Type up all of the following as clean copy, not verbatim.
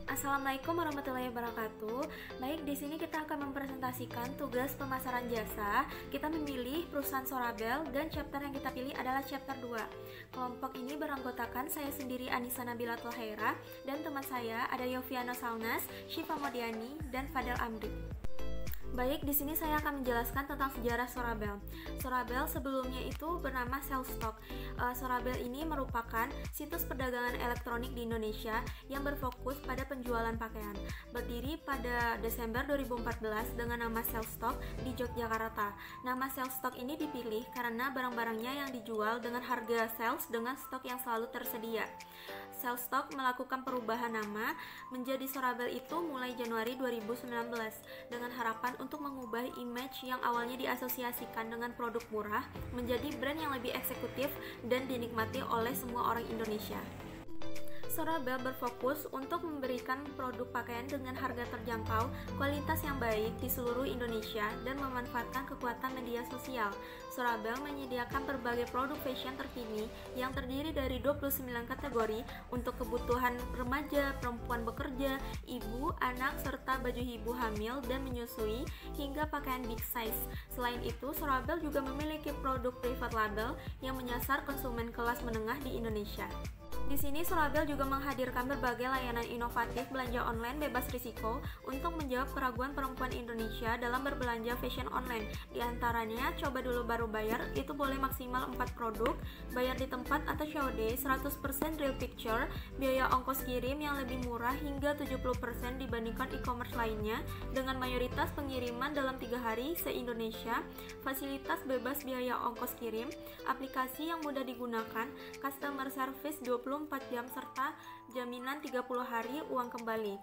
Assalamualaikum warahmatullahi wabarakatuh. Baik, di sini kita akan mempresentasikan tugas pemasaran jasa. Kita memilih perusahaan Sorabel dan chapter yang kita pilih adalah chapter 2. Kelompok ini beranggotakan saya sendiri Anissa Nabila Tlahaira dan teman saya ada Yoviano Saunas, Syifa Modiani, dan Fadel Amri. Baik, di sini saya akan menjelaskan tentang sejarah Sorabel. Sorabel sebelumnya itu bernama Sellstock. Sorabel ini merupakan situs perdagangan elektronik di Indonesia yang berfokus pada penjualan pakaian. Berdiri pada Desember 2014 dengan nama Sellstock di Yogyakarta. Nama Sellstock ini dipilih karena barang-barangnya yang dijual dengan harga sales dengan stok yang selalu tersedia. Sellstock melakukan perubahan nama menjadi Sorabel itu mulai Januari 2019 dengan harapan untuk mengubah image yang awalnya diasosiasikan dengan produk murah menjadi brand yang lebih eksekutif dan dinikmati oleh semua orang Indonesia. Sorabel berfokus untuk memberikan produk pakaian dengan harga terjangkau, kualitas yang baik di seluruh Indonesia, dan memanfaatkan kekuatan media sosial. Sorabel menyediakan berbagai produk fashion terkini yang terdiri dari 29 kategori untuk kebutuhan remaja, perempuan bekerja, ibu, anak, serta baju ibu hamil dan menyusui, hingga pakaian big size. Selain itu, Sorabel juga memiliki produk private label yang menyasar konsumen kelas menengah di Indonesia. Di sini Sorabel juga menghadirkan berbagai layanan inovatif belanja online bebas risiko untuk menjawab keraguan perempuan Indonesia dalam berbelanja fashion online. Di antaranya, coba dulu baru bayar, itu boleh maksimal 4 produk, bayar di tempat atau COD, 100% real picture, biaya ongkos kirim yang lebih murah hingga 70% dibandingkan e-commerce lainnya, dengan mayoritas pengiriman dalam 3 hari se-Indonesia, fasilitas bebas biaya ongkos kirim, aplikasi yang mudah digunakan, customer service 24 jam serta jaminan 30 hari uang kembali.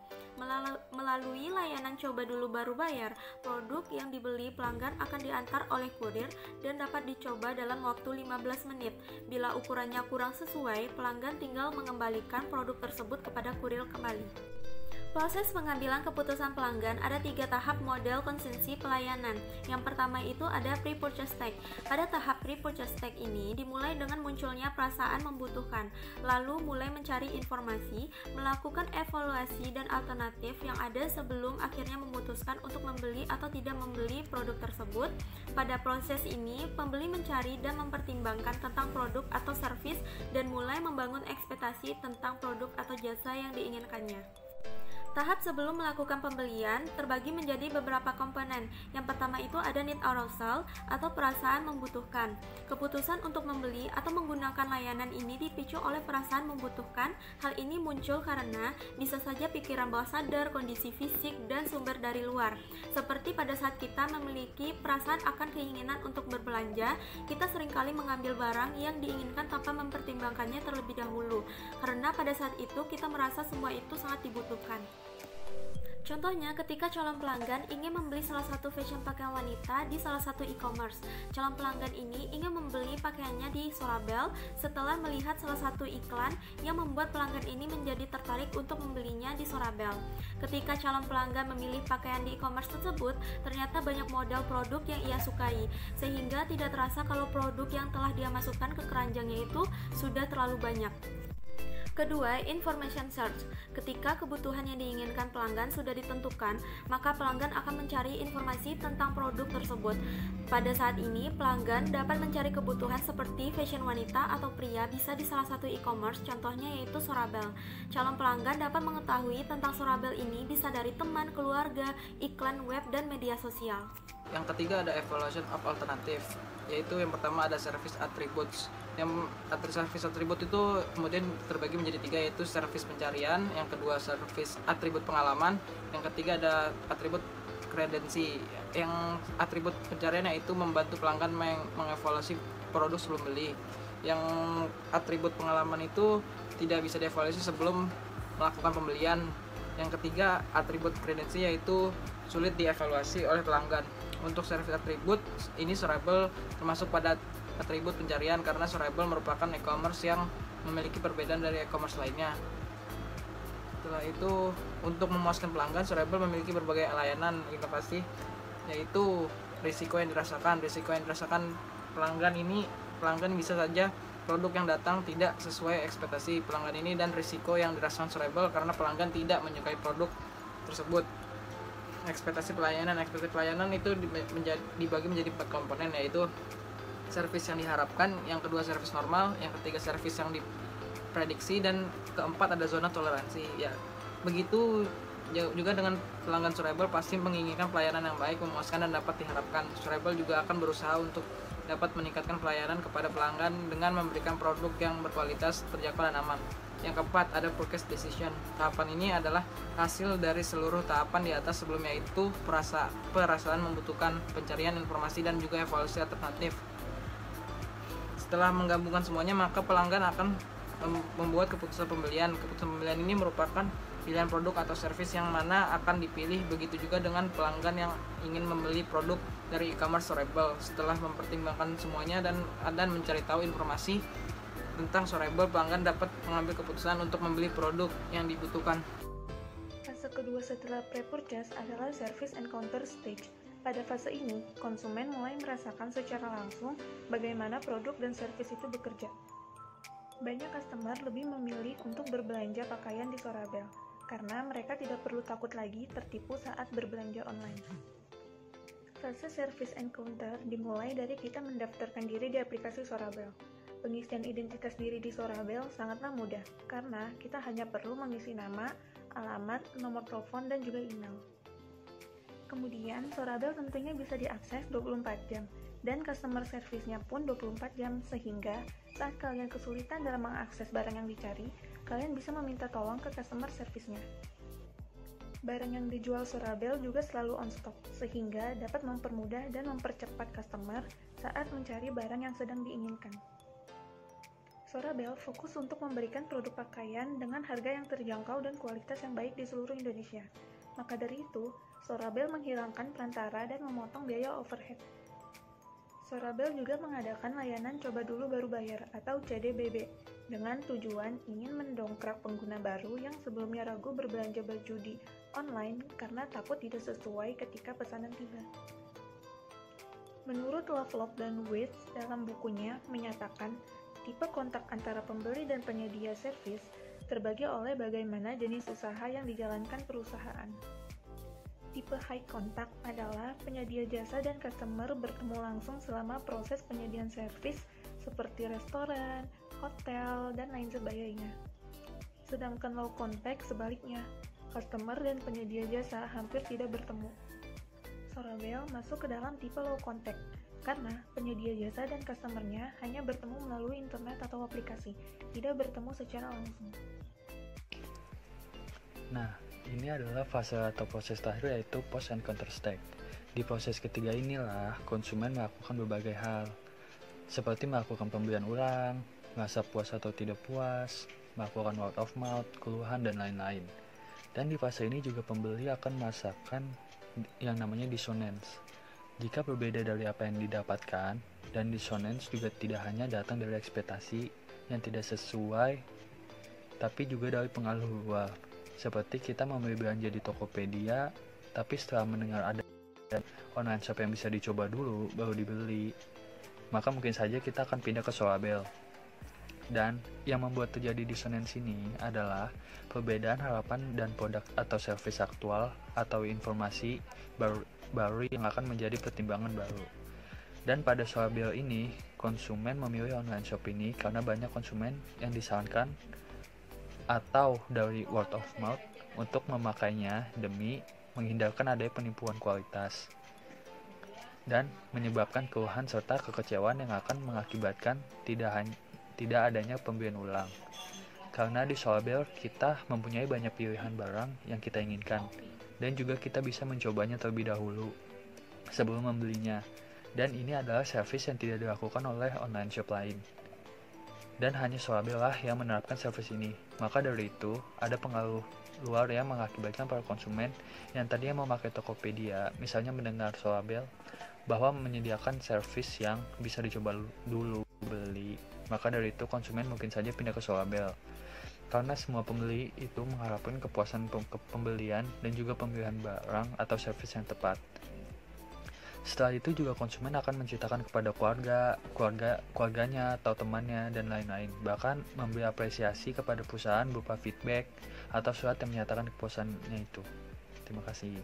Melalui layanan coba dulu baru bayar, produk yang dibeli pelanggan akan diantar oleh kurir dan dapat dicoba dalam waktu 15 menit. Bila ukurannya kurang sesuai, pelanggan tinggal mengembalikan produk tersebut kepada kurir kembali. Proses pengambilan keputusan pelanggan ada 3 tahap model konsumsi pelayanan. Yang pertama itu ada pre-purchase tag. Pada tahap pre-purchase tag ini dimulai dengan munculnya perasaan membutuhkan, lalu mulai mencari informasi, melakukan evaluasi dan alternatif yang ada sebelum akhirnya memutuskan untuk membeli atau tidak membeli produk tersebut. Pada proses ini, pembeli mencari dan mempertimbangkan tentang produk atau servis dan mulai membangun ekspektasi tentang produk atau jasa yang diinginkannya. Tahap sebelum melakukan pembelian terbagi menjadi beberapa komponen. Yang pertama itu ada need arousal atau perasaan membutuhkan. Keputusan untuk membeli atau menggunakan layanan ini dipicu oleh perasaan membutuhkan. Hal ini muncul karena bisa saja pikiran bawah sadar, kondisi fisik, dan sumber dari luar. Seperti pada saat kita memiliki perasaan akan keinginan untuk berbelanja, kita seringkali mengambil barang yang diinginkan tanpa mempertimbangkannya terlebih dahulu. Karena pada saat itu kita merasa semua itu sangat dibutuhkan. Contohnya, ketika calon pelanggan ingin membeli salah satu fashion pakaian wanita di salah satu e-commerce. Calon pelanggan ini ingin membeli pakaiannya di Sorabel setelah melihat salah satu iklan yang membuat pelanggan ini menjadi tertarik untuk membelinya di Sorabel. Ketika calon pelanggan memilih pakaian di e-commerce tersebut, ternyata banyak model produk yang ia sukai, sehingga tidak terasa kalau produk yang telah dia masukkan ke keranjangnya itu sudah terlalu banyak. Kedua, information search. Ketika kebutuhan yang diinginkan pelanggan sudah ditentukan, maka pelanggan akan mencari informasi tentang produk tersebut. Pada saat ini, pelanggan dapat mencari kebutuhan seperti fashion wanita atau pria bisa di salah satu e-commerce, contohnya yaitu Sorabel. Calon pelanggan dapat mengetahui tentang Sorabel ini bisa dari teman, keluarga, iklan web, dan media sosial. Yang ketiga ada evaluation of alternative, yaitu yang pertama ada service attributes. Yang service atribut itu kemudian terbagi menjadi 3, yaitu service pencarian, yang kedua service atribut pengalaman, yang ketiga ada atribut kredensi. Yang atribut pencarian yaitu membantu pelanggan mengevaluasi produk sebelum beli. Yang atribut pengalaman itu tidak bisa dievaluasi sebelum melakukan pembelian. Yang ketiga atribut kredensi yaitu sulit dievaluasi oleh pelanggan. Untuk service atribut ini Sorabel termasuk pada atribut pencarian karena Sorabel merupakan e-commerce yang memiliki perbedaan dari e-commerce lainnya. Setelah itu, untuk memuaskan pelanggan, Sorabel memiliki berbagai layanan inovasi, yaitu risiko yang dirasakan. Risiko yang dirasakan pelanggan bisa saja produk yang datang tidak sesuai ekspektasi pelanggan ini dan risiko yang dirasakan Sorable karena pelanggan tidak menyukai produk tersebut. Ekspektasi pelayanan itu dibagi menjadi 4 komponen, yaitu servis yang diharapkan, yang kedua servis normal, yang ketiga servis yang diprediksi, dan keempat ada zona toleransi. Ya, begitu juga dengan pelanggan Sorable pasti menginginkan pelayanan yang baik, memuaskan dan dapat diharapkan. Sorable juga akan berusaha untuk dapat meningkatkan pelayanan kepada pelanggan dengan memberikan produk yang berkualitas, terjangkau dan aman. Yang keempat ada purchase decision. Tahapan ini adalah hasil dari seluruh tahapan di atas sebelumnya, itu perasaan membutuhkan pencarian informasi dan juga evaluasi alternatif. Setelah menggabungkan semuanya, maka pelanggan akan membuat keputusan pembelian. Keputusan pembelian ini merupakan pilihan produk atau servis yang mana akan dipilih. Begitu juga dengan pelanggan yang ingin membeli produk dari e-commerce Sorable. Setelah mempertimbangkan semuanya dan mencari tahu informasi tentang Sorable, pelanggan dapat mengambil keputusan untuk membeli produk yang dibutuhkan. Fase kedua setelah pre-purchase adalah service encounter stage. Pada fase ini, konsumen mulai merasakan secara langsung bagaimana produk dan servis itu bekerja. Banyak customer lebih memilih untuk berbelanja pakaian di Sorable, karena mereka tidak perlu takut lagi tertipu saat berbelanja online. Fase service encounter dimulai dari kita mendaftarkan diri di aplikasi Sorable. Pengisian identitas diri di Sorable sangatlah mudah, karena kita hanya perlu mengisi nama, alamat, nomor telepon, dan juga email. Kemudian, Sorable tentunya bisa diakses 24 jam, dan customer service-nya pun 24 jam, sehingga saat kalian kesulitan dalam mengakses barang yang dicari, kalian bisa meminta tolong ke customer service-nya. Barang yang dijual Sorable juga selalu on stock, sehingga dapat mempermudah dan mempercepat customer saat mencari barang yang sedang diinginkan. Sorable fokus untuk memberikan produk pakaian dengan harga yang terjangkau dan kualitas yang baik di seluruh Indonesia. Maka dari itu, Sorable menghilangkan perantara dan memotong biaya overhead. Sorable juga mengadakan layanan coba dulu baru bayar atau CDBB dengan tujuan ingin mendongkrak pengguna baru yang sebelumnya ragu berbelanja baju di online karena takut tidak sesuai ketika pesanan tiba. Menurut Lovelock dan Wits dalam bukunya menyatakan, tipe kontak antara pembeli dan penyedia servis terbagi oleh bagaimana jenis usaha yang dijalankan perusahaan. Tipe high contact adalah penyedia jasa dan customer bertemu langsung selama proses penyediaan servis seperti restoran, hotel, dan lain sebagainya. Sedangkan low contact sebaliknya, customer dan penyedia jasa hampir tidak bertemu. Sorable masuk ke dalam tipe low contact, karena penyedia jasa dan customer-nya hanya bertemu melalui internet atau aplikasi, tidak bertemu secara langsung. Nah, ini adalah fase atau proses terakhir, yaitu post encounter stage. Di proses ketiga inilah konsumen melakukan berbagai hal, seperti melakukan pembelian ulang, merasa puas atau tidak puas, melakukan word of mouth, keluhan, dan lain-lain. Dan di fase ini juga pembeli akan merasakan yang namanya dissonance. Jika berbeda dari apa yang didapatkan, dan dissonance juga tidak hanya datang dari ekspektasi yang tidak sesuai, tapi juga dari pengaruh luar. Seperti kita membeli belanja di Tokopedia, tapi setelah mendengar ada online shop yang bisa dicoba dulu, baru dibeli, maka mungkin saja kita akan pindah ke Sorable. Dan yang membuat terjadi dissonance ini adalah perbedaan harapan dan produk atau service aktual atau informasi baru yang akan menjadi pertimbangan baru. Dan pada Sorable ini, konsumen memilih online shop ini karena banyak konsumen yang disarankan atau dari word of mouth untuk memakainya demi menghindarkan adanya penipuan kualitas dan menyebabkan keluhan serta kekecewaan yang akan mengakibatkan tidak adanya pembelian ulang. Karena di Sorable kita mempunyai banyak pilihan barang yang kita inginkan, dan juga kita bisa mencobanya terlebih dahulu sebelum membelinya. Dan ini adalah servis yang tidak dilakukan oleh online shop lain. Dan hanya Sorable lah yang menerapkan servis ini. Maka dari itu, ada pengaruh luar yang mengakibatkan para konsumen yang tadinya memakai Tokopedia, misalnya mendengar Sorable bahwa menyediakan servis yang bisa dicoba dulu beli. Maka dari itu, konsumen mungkin saja pindah ke Sorable. Karena semua pembeli itu mengharapkan kepuasan pembelian dan juga pemilihan barang atau servis yang tepat. Setelah itu juga konsumen akan menceritakan kepada keluarganya atau temannya dan lain-lain. Bahkan memberi apresiasi kepada perusahaan berupa feedback atau surat yang menyatakan kepuasannya itu. Terima kasih.